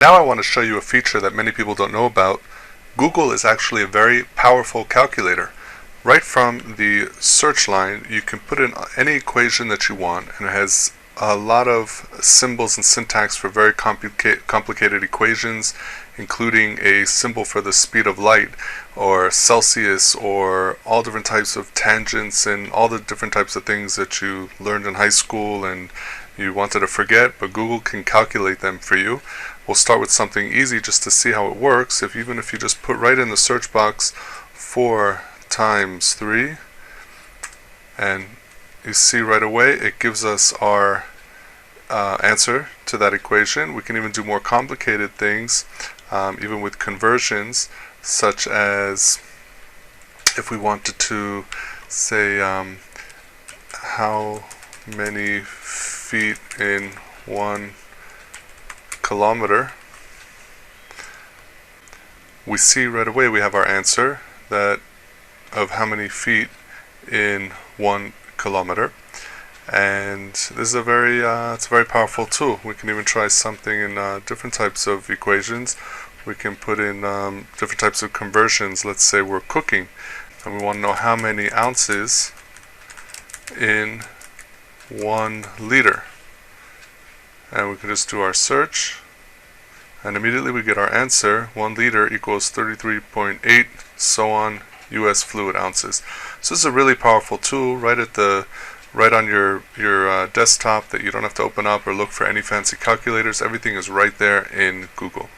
Now I want to show you a feature that many people don't know about. Google is actually a very powerful calculator. Right from the search line, you can put in any equation that you want, and it has a lot of symbols and syntax for very complicated equations, including a symbol for the speed of light, or Celsius, or all different types of tangents, and all the different types of things that you learned in high school and you wanted to forget, but Google can calculate them for you. We'll start with something easy just to see how it works. Even if you just put right in the search box 4 times 3, and you see right away it gives us our answer to that equation. We can even do more complicated things, even with conversions, such as if we wanted to say how many feet in 1 kilometer. We see right away we have our answer that of how many feet in 1 kilometer. And this is a it's a very powerful tool. We can even try something in different types of equations. We can put in different types of conversions. Let's say we're cooking and we want to know how many ounces in 1 liter. And we can just do our search, and immediately we get our answer. 1 liter equals 33.8 so on US fluid ounces. So this is a really powerful tool right on your desktop that you don't have to open up or look for any fancy calculators. Everything is right there in Google.